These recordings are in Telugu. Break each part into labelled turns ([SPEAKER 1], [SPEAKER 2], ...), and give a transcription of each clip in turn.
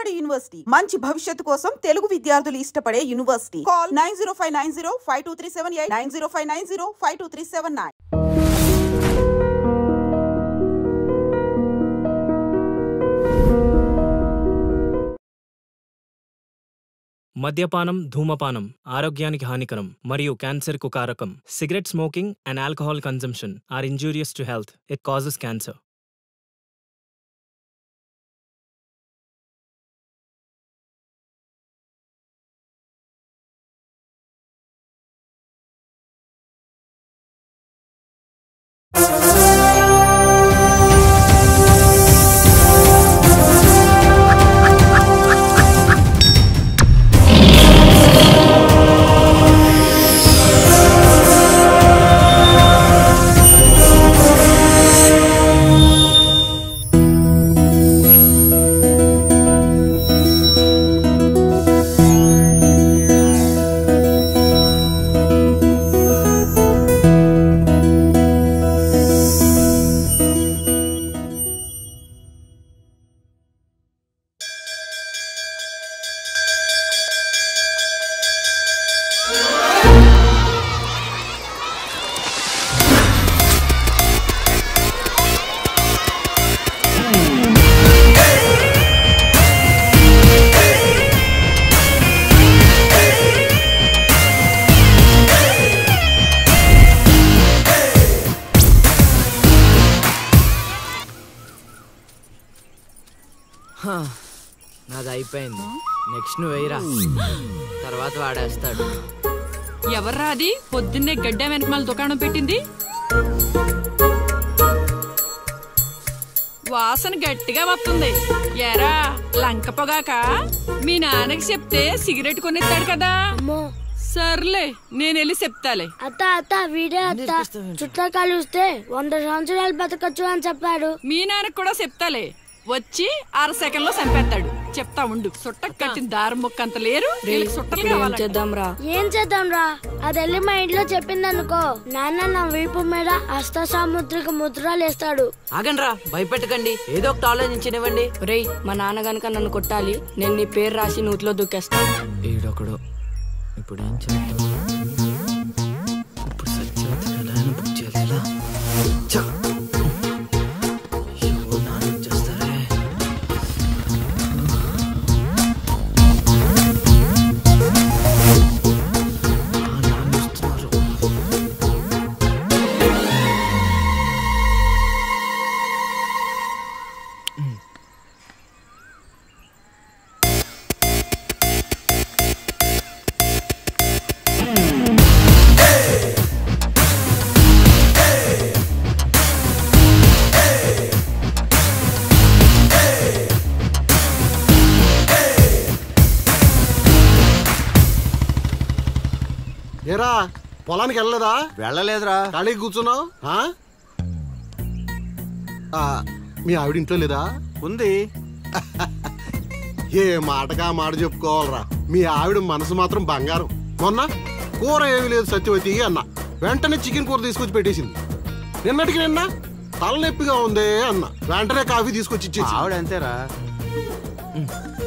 [SPEAKER 1] నాడు యూనివర్సిటీ మంచి భవిష్యత్తు కోసం తెలుగు విద్యార్థులు ఇష్టపడే యూనివర్సిటీ. కాల్ 9059052378 9059052379.
[SPEAKER 2] మద్యపానం, ధూమపానం ఆరోగ్యానికి హానికరం మరియు క్యాన్సర్కు కారకం. Cigarette smoking and alcohol consumption are injurious to health. It causes cancer.
[SPEAKER 3] నాది అయిపోయింది. నెక్స్ట్ నువ్వు వేయరా, తర్వాత వాడేస్తాడు.
[SPEAKER 4] ఎవర్రా అది పొద్దున్నే గడ్డ వెనకమాల దుకాణం పెట్టింది? వాసన గట్టిగా వస్తుంది. ఎరా లంక పొగాక? మీ నాన్నకి చెప్తే సిగరెట్ కొనిస్తాడు కదా. సర్లే నేను వెళ్ళి చెప్తాలే.
[SPEAKER 5] అత్త అత్త వీడే అత్త చుట్టూ కలిస్తే 100 సంవత్సరాలు బతకచ్చు అని చెప్పాడు.
[SPEAKER 4] మీ నాన్నకి కూడా చెప్తాలే, వచ్చి 6 సెకండ్లో చంపేస్తాడు. చెప్తా ఉండు. సుట్టకు కట్టిన దారం ముక్క అంత లేరు.
[SPEAKER 5] ఏం చేద్దాం రా? అది వెళ్ళి మా ఇంట్లో చెప్పిందనుకో, నాన్న నా వీపు మీద హస్త సాముద్రిక ముద్రలు వేస్తాడు.
[SPEAKER 3] ఆగండ్రా, భయపెట్టకండి, ఏదో ఒకటి ఆలోచించనివ్వండి.
[SPEAKER 6] రేయ్, మా నాన్న గనక నన్ను కొట్టాలి, నేను నీ పేరు రాసి నూతిలో దూకేస్తాను.
[SPEAKER 3] ఈడొకడు ఇప్పుడు ఏం చేద్దాం? ఇప్పుడు సత్యవతిని బుక్ చేయాలా?
[SPEAKER 7] ఏరా పొలానికి వెళ్ళలేదా?
[SPEAKER 8] వెళ్ళలేదురా.
[SPEAKER 7] ఖాళీకి కూర్చున్నావు? మీ ఆవిడ ఇంట్లో లేదా?
[SPEAKER 8] ఉంది.
[SPEAKER 7] ఏ మాటగా మాట చెప్పుకోవాలరా, మీ ఆవిడ మనసు మాత్రం బంగారం. మొన్న కూర ఏమీ లేదు సత్యవతి అన్న, వెంటనే చికెన్ కూర తీసుకొచ్చి పెట్టేసింది. నిన్నటికి నిన్న తలనొప్పిగా ఉంది అన్న, వెంటనే కాఫీ తీసుకొచ్చి ఇచ్చేసి.
[SPEAKER 8] ఆవిడ అంతేరా.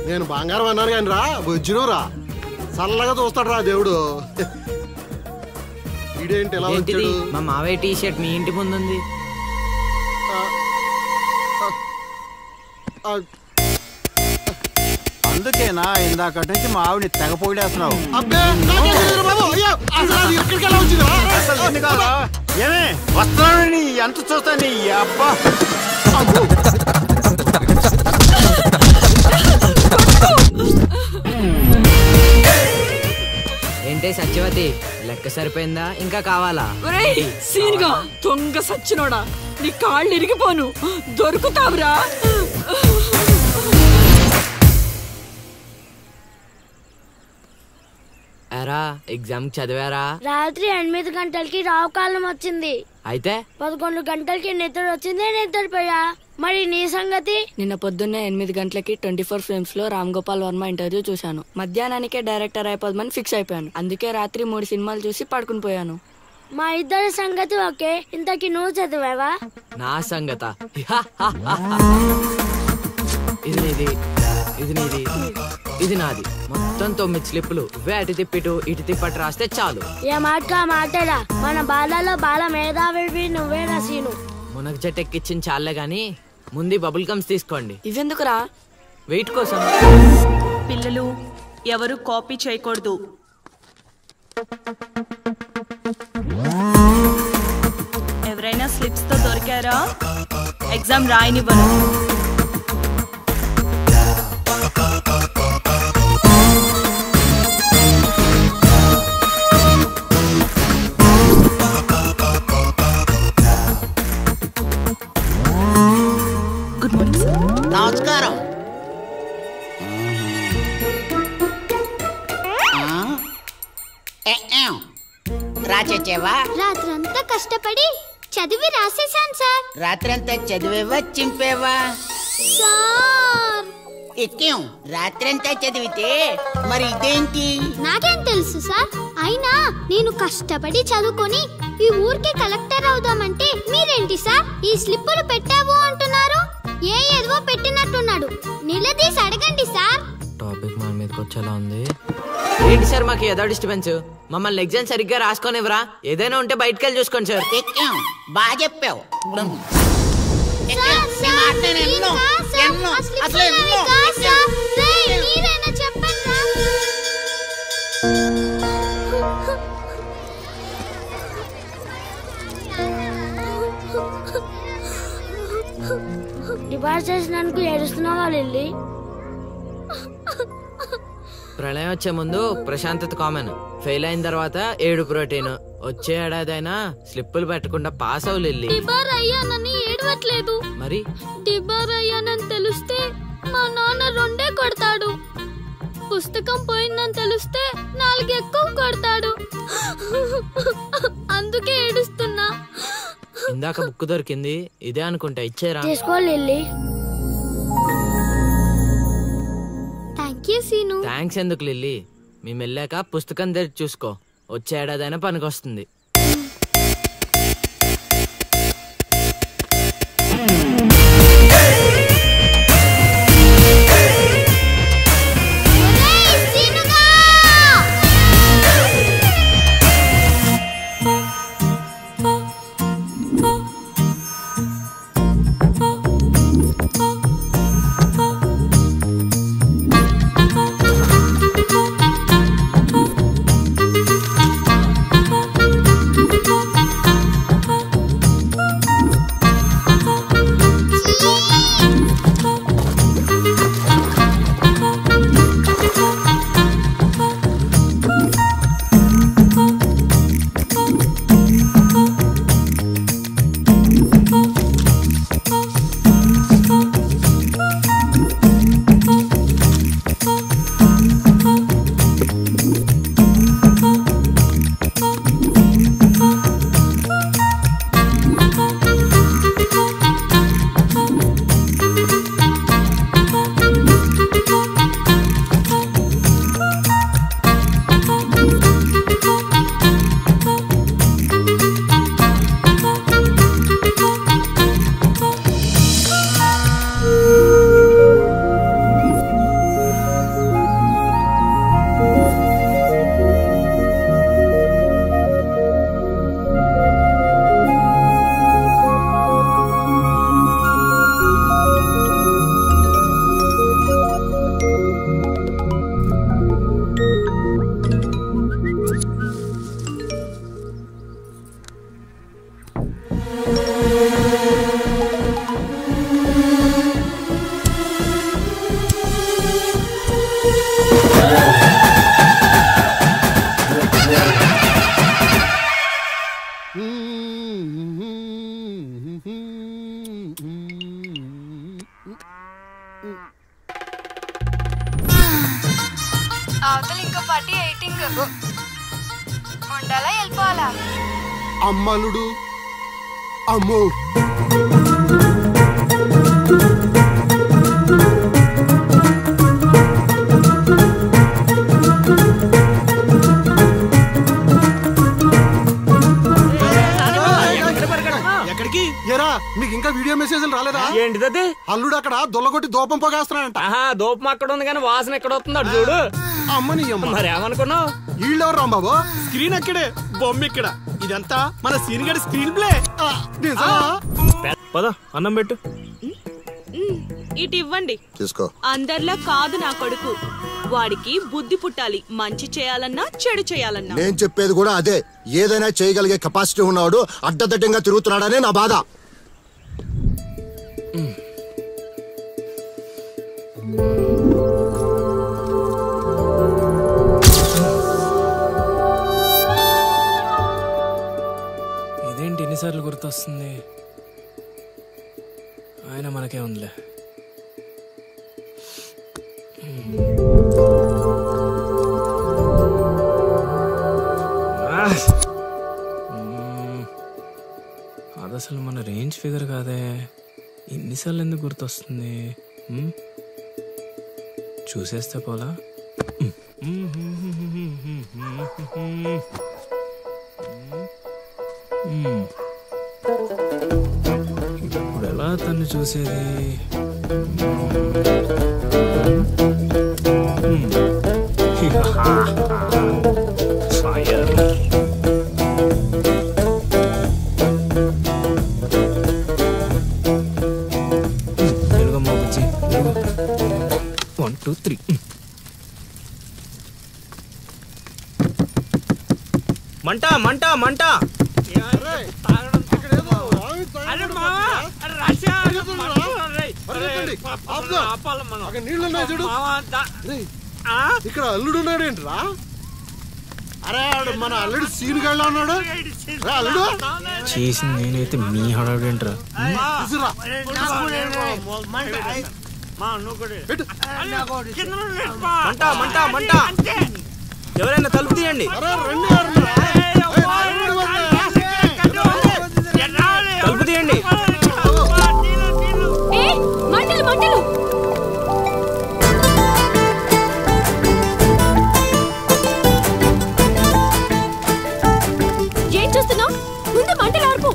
[SPEAKER 7] నేను బంగారం అన్నాను కానీ రా వజ్రం రా, చల్లగా చూస్తాడు రా దేవుడు. ఇదేంటి ఎలా వచ్చాడు?
[SPEAKER 3] మా మావయ్య టీ షర్ట్ మీ ఇంటి ముందుంది.
[SPEAKER 8] అందుకేనా ఇందాక నుంచి మా ఆవిడ తెగ పొగిడేస్తున్నావు? ఏమే వస్తున్నాను, ఎంత చూస్తాను నీ అబ్బా.
[SPEAKER 3] ఏంటే సత్యవతి, లెక్క సరిపోయిందా? ఇంకా కావాలా?
[SPEAKER 4] సీన్గా దొంగ సచ్చినోడా, నీ కాళ్ళు ఇరిగిపోను, దొరుకుతావురా.
[SPEAKER 3] ఎరా ఎగ్జామ్ చదివారా?
[SPEAKER 5] రాత్రి 8 గంటలకి రావు కాలం వచ్చింది.
[SPEAKER 3] అయితే
[SPEAKER 5] 11 గంటలకి నిద్ర వచ్చింది, నిద్రపోయా. మరి నీ సంగతి?
[SPEAKER 6] నిన్న పొద్దున్నే 8 గంటలకి 24 ఫ్రేమ్స్ లో రామ్ గోపాల్ వర్మ ఇంటర్వ్యూ చూశాను. మధ్యాహ్నానికే డైరెక్టర్ అయిపోదామని ఫిక్స్ అయిపోయాను. అందుకే రాత్రి 3 సినిమాలు చూసి పడుకుని పోయాను.
[SPEAKER 5] మా ఇద్దరి సంగతి ఓకే. ఇంతకి నువ్వు చదివావా?
[SPEAKER 3] నా సంగత ఇది ఇది నీది, ఇది నాది. మొత్తం 9 స్లిప్పులు. అటు తిప్పిటు ఇటు తిప్పటి రాస్తే చాలు.
[SPEAKER 5] ఏ మాట మాటరా, మన బాలలో బాల మేధావి నువ్వేనా సీను?
[SPEAKER 3] మునగ చెట్టు ఎక్కిచ్చిన చాలే గాని ముందు బబుల్ గమ్స్ తీసుకోండి.
[SPEAKER 6] ఇవెందుకురా?
[SPEAKER 3] వెయిట్ కోసం.
[SPEAKER 9] పిల్లలు ఎవరు కాపీ చేయకూడదు. ఎవరైనా స్లిప్స్ తో దొరికారా? ఎగ్జామ్ రాయనివ్వరు. Good morning sir.
[SPEAKER 10] నమస్కారం. రాచేవా?
[SPEAKER 11] రాత్రంతా కష్టపడి చదివి రాసేసాను సార్.
[SPEAKER 10] రాత్రంతా చదివేవా చింపేవా?
[SPEAKER 11] సార్
[SPEAKER 10] ఎక్కేం రాత్రంతా చదివితే మరి ఇదేంటి?
[SPEAKER 11] నాకేం తెలుసు సార్. అయినా నేను కష్టపడి చదువుకొని ఈ ఊరికి కలెక్టర్ అవుదామంటే మీరేంటి సార్ ఈ స్లిప్పులు పెట్టావు అంటున్నారు? ఏదో పెట్టినట్టున్నాడు. నిలదీసి అడగండి సార్.
[SPEAKER 3] టాపిక్ మన మీదకి వచ్చేలా ఉంది. ఏంటి సార్ మాకు ఏదో డిస్టర్బెన్స్? మమ్మల్ని ఎగ్జామ్ సరిగ్గా రాసుకోనివ్వరా? ఏదైనా ఉంటే బయటకు వెళ్ళి చూసుకోండి సార్.
[SPEAKER 10] ఎక్కేం బాగా చెప్పావు.
[SPEAKER 5] డిపార్ట్ చేసినందుకు ఏడుస్తున్నావా లిల్లీ?
[SPEAKER 3] ప్రళయం వచ్చే ముందు ప్రశాంతత కామన్. ఫెయిల్ అయిన తర్వాత ఏడు ప్రోటీన్. వచ్చే ఏడాదైనా స్లిప్పులు పెట్టకుండా పాస్ అవ్వు లిల్లీ.
[SPEAKER 11] డిబార్ అయ్యానని ఏడవట్లేదు.
[SPEAKER 3] మరి
[SPEAKER 11] డిబార్ అయ్యానని తెలిస్తే మా నాన్న 2 కొడతాడు. పుస్తకం పోయిందని తెలిస్తే 4 ఎక్కువ కొడతాడు. అందుకే ఏడుస్తున్నా.
[SPEAKER 3] ఇందాక బుక్ దొరికింది, ఇదే అనుకుంటా. ఇచ్చేరా?
[SPEAKER 5] తీసుకో లిల్లీ.
[SPEAKER 3] థ్యాంక్స్ ఎందుకు లిల్లీ? మేము వెళ్ళాక పుస్తకం తెరిచి చూసుకో. వచ్చే ఏడాదైనా పనికొస్తుంది.
[SPEAKER 6] అవతల ఇంకో పార్టీ 8 ఉండాలా వెళ్ళిపోవాలా?
[SPEAKER 7] అమ్మలుడు అమ్మో.
[SPEAKER 8] ఎక్కడికి?
[SPEAKER 7] ఏరా మీకు ఇంకా వీడియో మెసేజ్లు రాలేదా?
[SPEAKER 12] ఏంటిది?
[SPEAKER 7] అల్లుడు అక్కడ దొల్లగొట్టి దూపం పొగేస్తున్నాడంట.
[SPEAKER 12] దూపం అక్కడ ఉంది కానీ వాసన ఎక్కడ వస్తుంది చూడు.
[SPEAKER 7] అమ్మని
[SPEAKER 12] మరి ఏమనుకున్నావు?
[SPEAKER 7] వీళ్ళెవరు రాంబాబు?
[SPEAKER 8] స్క్రీన్ అక్కడే, బొమ్మ ఇక్కడ. ఇదంతా మన సీన్ గడి స్క్రీన్ ప్లే.
[SPEAKER 2] పద అన్నం పెట్టు.
[SPEAKER 9] ఇటు ఇవ్వండి.
[SPEAKER 13] తీసుకో.
[SPEAKER 9] అందరిలా కాదు నా కొడుకు. వాడికి బుద్ధి పుట్టాలి. మంచి చేయాలన్నా చెడు చేయాలన్నా.
[SPEAKER 13] నేను చెప్పేది కూడా అదే. ఏదైనా చేయగలిగే కెపాసిటీ ఉన్నవాడు అడ్డదడ్డంగా తిరుగుతున్నాడనే నా బాధ.
[SPEAKER 2] ఇదేంటి ఎన్నిసార్లు గుర్తొస్తుంది? ఆయన మనకే ఉందిలే. అది అసలు మన రేంజ్ ఫిగర్ కాదే. ఎన్నిసార్లు ఎందుకు గుర్తొస్తుంది? చూసేస్తే పోలా. ఇప్పుడు ఎలా తను చూసేది? తెలుగమ్మా బుజ్జి, 1 2 3. మంట మంట మంట.
[SPEAKER 7] ఇక్కడ అల్లుడు ఉన్నాడేంట్రా? అరే మన అల్లుడు సీన్ గళ్ళ ఉన్నాడు. అల్లుడు
[SPEAKER 2] చేసింది నేనైతే మీ హడావిడేంట్రా? మంట మంట మంట. ఎవరైనా తలుపు తీయండి. తలుపు తీయండి.
[SPEAKER 5] మంటలు మంటలు. ఏం చూస్తున్నావు? ముందు మంటలు ఆర్పు.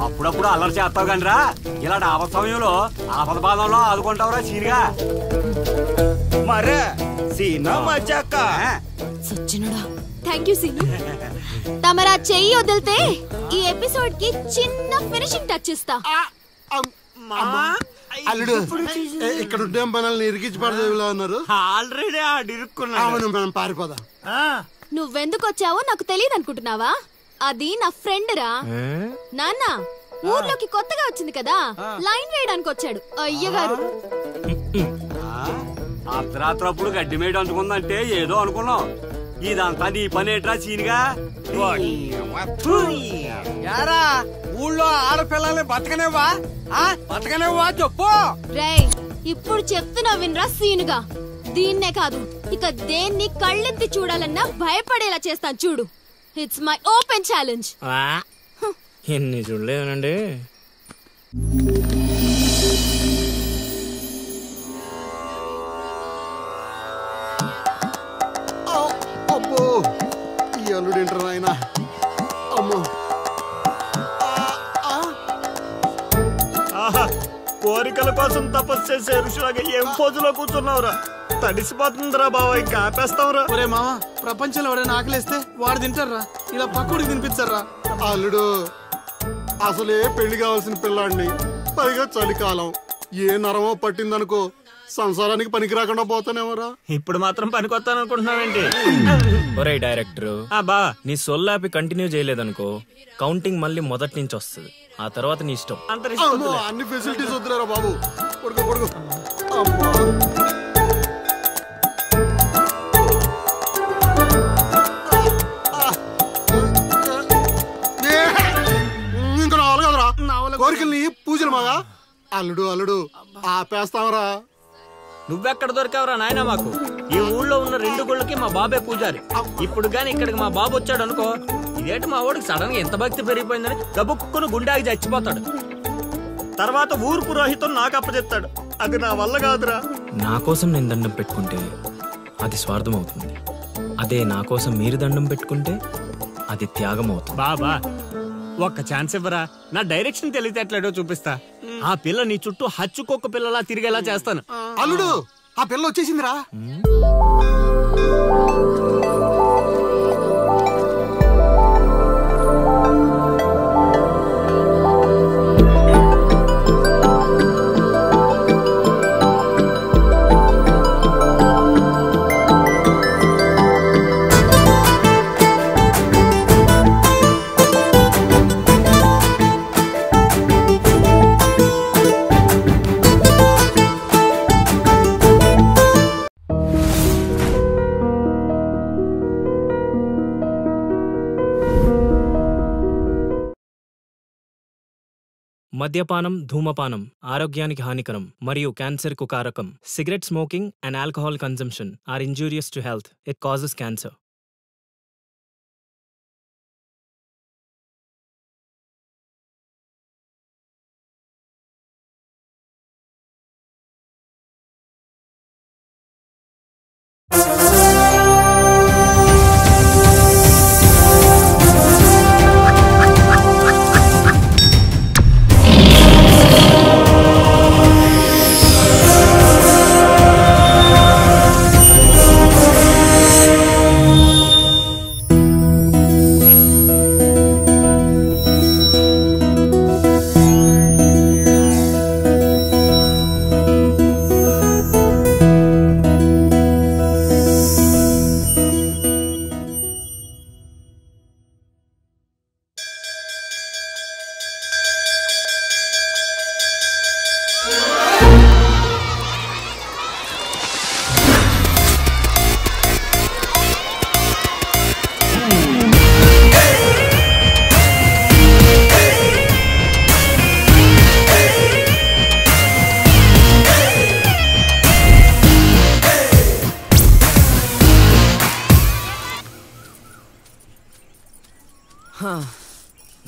[SPEAKER 8] అప్పుడప్పుడు అల్లరి చేస్తావు కానీ రా, ఇలాంటి ఆపద సమయంలో ఆపద బాధంలో ఆదుకుంటావురా సీన్గా.
[SPEAKER 12] మరే సీనా మజాక.
[SPEAKER 5] సచ్చినడా. Thank you Seenu. తమరా చెయ్యి వదిలితే ఈ ఎపిసోడ్ కి చిన్న ఫినిషింగ్ టచ్ ఇస్తా.
[SPEAKER 7] అల్లుడు ఇక్కడ ఉండే మనల్ని ఇరికించి పడదేవిలా ఉన్నారు.
[SPEAKER 12] ఆల్రెడీ
[SPEAKER 7] అవును, మనం పారిపోదాం.
[SPEAKER 5] నువ్వెందుకు వచ్చావో నాకు తెలియదు అనుకుంటున్నావా? అది నా ఫ్రెండ్ రా. నాన్న ఊర్లోకి కొత్తగా వచ్చింది కదా, లైన్ వేయడానికి వచ్చాడు అయ్యగారు.
[SPEAKER 8] అర్ధరాత్రప్పుడు గడ్డి మేడ అనుకుందంటే ఏదో అనుకున్నాం. ఇదంతా నీ పని ఏట్రా సీన్గా?
[SPEAKER 12] యారా ఊళ్ళో ఆడపిల్లల్ని బతకనేవా? బతకనేవా చెప్పు.
[SPEAKER 5] రేయ్ ఇప్పుడు చెప్తున్నా వినరా సీనుగా. దీన్నే కాదు ఇక దేన్ని కళ్ళెత్తి చూడాలన్నా భయపడేలా చేస్తాను చూడు. It's my open challenge.
[SPEAKER 2] ఎన్ని చూడలేదనండి.
[SPEAKER 7] అబ్బో ఈ అల్లుడు ఏంటారు ఆయన? అమ్మో
[SPEAKER 12] కోరికల కోసం తపస్సు చేసే ఋషులాగా ఏం పోజులో కూర్చున్నావురా? తడిసిపోతుందిరా బావ, ఇంకా ఆపేస్తావురా.
[SPEAKER 8] ఒరే మామ, ప్రపంచంలో ఎవరైనా ఆకలిస్తే వాడు తింటారా? ఇలా పక్కడికి తినిపించారా?
[SPEAKER 7] అల్లుడు అసలే పెళ్లి కావాల్సిన పిల్లాడిని, పైగా చలికాలం. ఏ నరమో పట్టిందనుకో సంసారానికి పనికి రాకుండా పోతానేమరా.
[SPEAKER 12] ఇప్పుడు మాత్రం పనికొస్తాను అనుకుంటున్నావేంటి?
[SPEAKER 2] ఒరే డైరెక్టర్, నీ సొల్లాపి కంటిన్యూ చేయలేదనుకో కౌంటింగ్ మళ్ళీ మొదటి నుంచి వస్తుంది. ఆ తర్వాత నీ ఇష్టం.
[SPEAKER 7] అన్ని ఫెసిలిటీస్ వద్దులేరా బాబు. కొడుకు కొడుకు. ఇంకా నావలు కదరా కోరికల్ని పూజలు మగా. అల్లుడు అల్లుడు ఆపేస్తావరా?
[SPEAKER 12] నువ్వెక్కడ దొరికావురా నాయనా మాకు? ఈ ఊళ్ళో ఉన్న 2 గుళ్ళకి మా బాబే పూజారి. ఇప్పుడు గాని ఇక్కడికి మా బాబు వచ్చాడు అనుకో, ఇదేంటి మా వాడికి సడన్ గా ఎంత భక్తి పెరిగిపోయిందని గబుక్కును గుండాకి చచ్చిపోతాడు. తర్వాత ఊరు పురోహితం నాకు అప్పచెప్తాడు. అది నా వల్ల కాదురా.
[SPEAKER 2] నా కోసం నేను దండం పెట్టుకుంటే అది స్వార్థం అవుతుంది. అదే నా కోసం మీరు దండం పెట్టుకుంటే అది త్యాగం అవుతుంది.
[SPEAKER 12] బాబా ఒక్క ఛాన్స్ ఇవ్వరా, నా డైరెక్షన్ తెలివితేటలేడో చూపిస్తా. ఆ పిల్ల నీ చుట్టూ హచ్చుకొక్క పిల్లలా తిరిగేలా చేస్తాను.
[SPEAKER 7] అల్లుడు, ఆ పిల్ల వచ్చేసిందిరా.
[SPEAKER 2] మద్యపానం, ధూమపానం ఆరోగ్యానికి హానికరం మరియు క్యాన్సర్కు కారకం. Cigarette smoking and alcohol consumption are injurious to health. It causes cancer.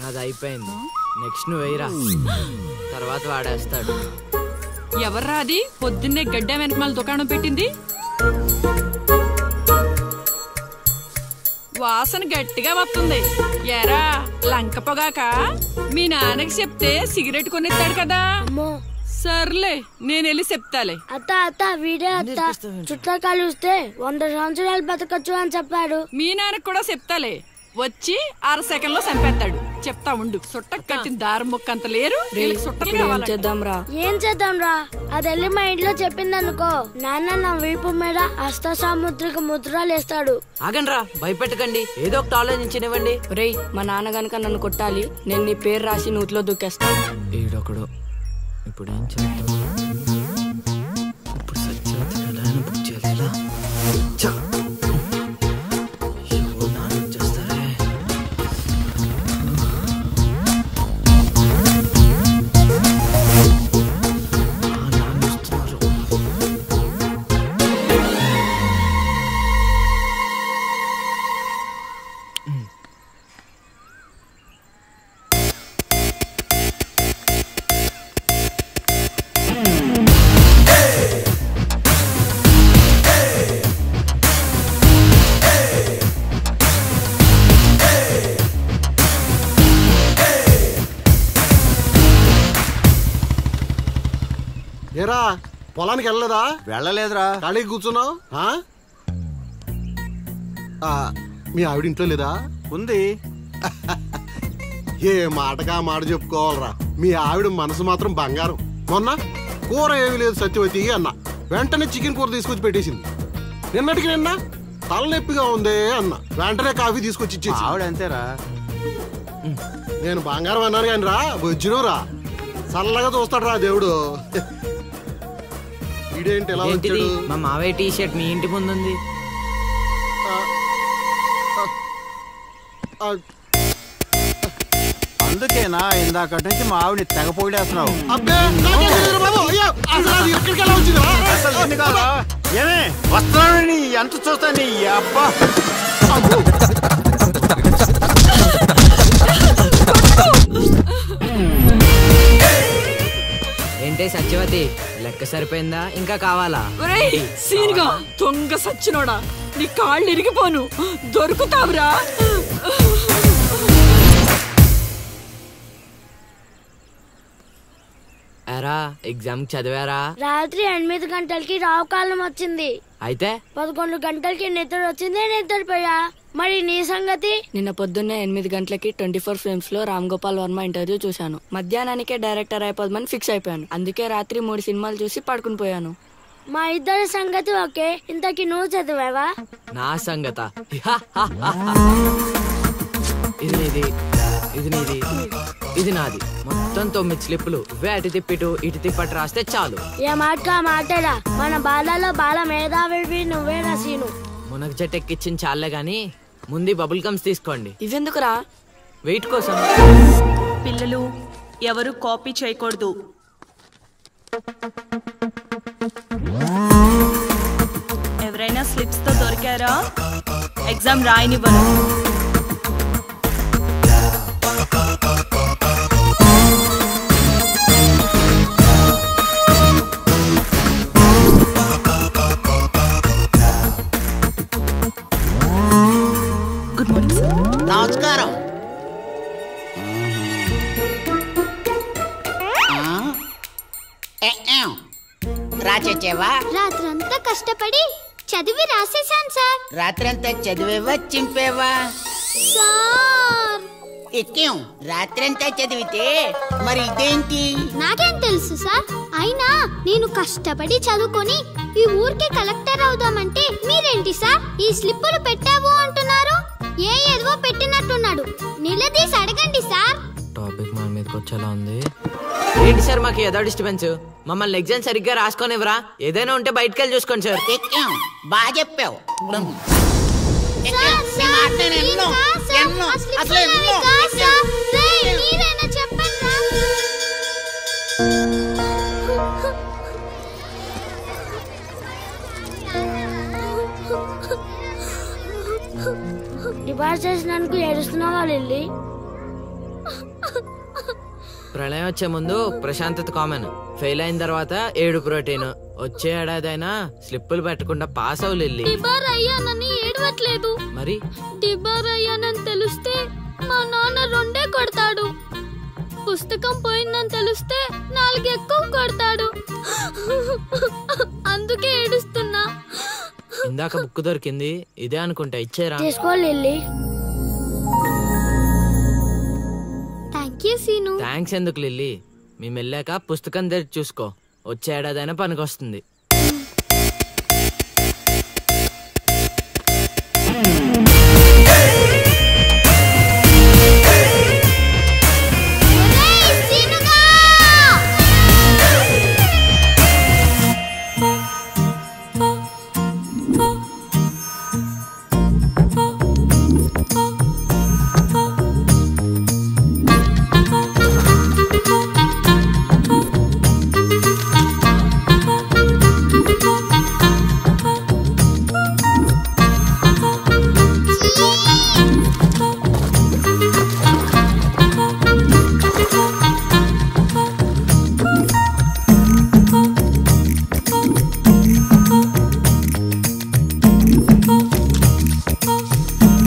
[SPEAKER 3] నాది అయిపోయింది. నెక్స్ట్ నువ్వు వేయరా, తర్వాత వాడేస్తాడు.
[SPEAKER 4] ఎవర్రా అది పొద్దున్నే గడ్డ వెనకమాల దుకాణం పెట్టింది? వాసన గట్టిగా వస్తుంది. ఎరా లంక పొగాక? మీ నాన్నకి చెప్తే సిగరెట్ కొనిస్తాడు కదా. సర్లే నేను వెళ్ళి చెప్తాలే.
[SPEAKER 14] అత్త వీడే అత్త చుట్టూ కలిస్తే 100 సంవత్సరాలు బతకచ్చు అని చెప్పాడు.
[SPEAKER 4] మీ నాన్నకి కూడా చెప్తాలే. వచ్చి 6 సెకండ్లో చంపేస్తాడు. చెప్తా ఉండు. సుట్ట కట్టిన దారం ముక్క అంత లేరు.
[SPEAKER 14] ఏం చేద్దాంరా? అది వెళ్ళి మా ఇంట్లో చెప్పిందనుకో, నాన్న నా వీపు మీద హస్త సాముద్రిక ముద్రలు వేస్తాడు.
[SPEAKER 3] ఆగండ్రా, భయపెట్టకండి, ఏదో ఒకటి ఆలోచించనివ్వండి.
[SPEAKER 6] రేయ్, మా నాన్న గనక నన్ను కొట్టాలి, నేను నీ పేరు రాసి నూతిలో దూకేస్తాను.
[SPEAKER 3] ఈడొకడు ఇప్పుడు ఏం చేద్దాం? ఇప్పుడు సత్యవతి ఎలా బుక్ చేయాలి?
[SPEAKER 7] ఏరా, పొలానికి వెళ్ళలేదా?
[SPEAKER 8] వెళ్ళలేదురా.
[SPEAKER 7] ఖాళీ కూర్చున్నావు? మీ ఆవిడ ఇంట్లో లేదా?
[SPEAKER 8] ఉంది.
[SPEAKER 7] ఏ మాటగా మాట చెప్పుకోవాలరా, మీ ఆవిడ మనసు మాత్రం బంగారం. మొన్న కూర ఏమీ లేదు సత్యవతి అన్న, వెంటనే చికెన్ కూర తీసుకొచ్చి పెట్టేసింది. నిన్నటికి నిన్న తలనొప్పిగా ఉంది అన్న, వెంటనే కాఫీ తీసుకొచ్చి ఇచ్చేసి.
[SPEAKER 8] ఆవిడ అంతేరా.
[SPEAKER 7] నేను బంగారం అన్నాను కానీ రా బొజ్జును రా, చల్లగా చూస్తాడు రా దేవుడు. ఇదేంటి ఎలా వచ్చాడు?
[SPEAKER 3] మా మావయ్య టీ షర్ట్ మీ ఇంటి ముందు ఉంది.
[SPEAKER 15] అందుకేనా ఇందాక నుంచి మా ఆవిడ తెగ పొగిడేస్తున్నావు. ఏమే వస్తున్నాను ఎంత చూస్తాను అబ్బా.
[SPEAKER 3] ఏంటే సత్యవతి లెక్క సరిపోయిందా ఇంకా కావాలా?
[SPEAKER 4] సీన్గా దొంగ సచ్చినోడా నీ కాళ్ళు ఇరిగిపోను దొరుకుతావురా.
[SPEAKER 3] ఎరా ఎగ్జామ్ చదివారా?
[SPEAKER 14] రాత్రి 8 గంటలకి రావుకాలం వచ్చింది.
[SPEAKER 3] అయితే
[SPEAKER 14] 11 గంటలకి నిద్ర వచ్చింది, నిద్రపోయా. మరి నీ సంగతి?
[SPEAKER 6] నిన్న పొద్దున్నే 8 గంటలకి 24 ఫ్రేమ్స్ లో రామ్ గోపాల్ వర్మ ఇంటర్వ్యూ చూశాను. మధ్యాహ్నానికే డైరెక్టర్ అయిపోదామని ఫిక్స్ అయిపోయాను. అందుకే రాత్రి 3 సినిమాలు చూసి పడుకుని పోయాను.
[SPEAKER 14] మా ఇద్దరి సంగతి ఓకే. ఇంతకి నువ్వు చదివావా?
[SPEAKER 3] నా సంగత ఇది నీది, ఇది నీది, ఇది నాది. మొత్తం 9 స్లిప్పులు. అటు తిప్పిటు ఇటు తిప్పటి రాస్తే చాలు.
[SPEAKER 14] ఏ మాట మాటరా, మన బాలలో బాల మేధావి నువ్వే రసీను.
[SPEAKER 3] మునగ చెట్టు ఎక్కిచ్చిన చాలే గాని ముందు బబుల్ గమ్స్ తీసుకోండి.
[SPEAKER 6] ఇవెందుకురా?
[SPEAKER 3] వెయిట్ కోసం.
[SPEAKER 9] పిల్లలు ఎవరు కాపీ చేయకూడదు. ఎవరైనా స్లిప్స్ తో దొరికారా? ఎగ్జామ్ రాయనివ్వను.
[SPEAKER 10] Good morning sir. నమస్కారం. రాచేవా?
[SPEAKER 11] రాత్రంతా కష్టపడి చదివి రాసేశాను సార్.
[SPEAKER 10] రాత్రంతా చదివేవా చింపేవా?
[SPEAKER 11] సార్
[SPEAKER 10] ఎక్కేం రాత్రంతా చదివితే మరి ఇదేంటి?
[SPEAKER 11] నాకేం తెలుసు సార్. అయినా నేను కష్టపడి చదువుకొని ఈ ఊరికి కలెక్టర్ అవుదామంటే మీరేంటి సార్ ఈ స్లిప్పులు పెట్టావు అంటున్నారు? ఏదో పెట్టినట్టున్నాడు. నిలదీసి అడగండి సార్.
[SPEAKER 3] టాపిక్ మన మీదకి వచ్చేలా ఉంది. ఏంటి సార్ మాకు ఏదో డిస్టర్బెన్స్? మమ్మల్ని ఎగ్జామ్ సరిగ్గా రాసుకొనివ్వరా? ఏదైనా ఉంటే బయటకు వెళ్ళి చూసుకోండి సార్.
[SPEAKER 10] ఎక్కేం బాగా చెప్పావు.
[SPEAKER 14] డిపార్ట్ చేసినందుకు ఏడుస్తున్నావా లిల్లీ?
[SPEAKER 3] ప్రళయం వచ్చే ముందు ప్రశాంతత కామన్. ఫెయిల్ అయిన తర్వాత 7 ప్రోటీన్. వచ్చే ఏడాదైనా స్లిప్పులు పెట్టకుండా పాస్ అవ్వు లిల్లీ.
[SPEAKER 11] డిబార్ అయ్యానని ఏడవట్లేదు.
[SPEAKER 3] మరి
[SPEAKER 11] డిబార్ అయ్యానని తెలిస్తే మా నాన్న 2 కొడతాడు. పుస్తకం పోయిందని తెలిస్తే 4 ఎక్కువ కొడతాడు. అందుకే ఏడుస్తున్నా.
[SPEAKER 3] ఇందాక బుక్ దొరికింది, ఇదే అనుకుంటా. ఇచ్చేరా?
[SPEAKER 14] తీసుకో లిల్లీ.
[SPEAKER 3] థ్యాంక్స్ ఎందుకు లిల్లీ? మేము వెళ్ళాక పుస్తకం తెరిచి చూసుకో. వచ్చే ఏడాదైనా పనికొస్తుంది.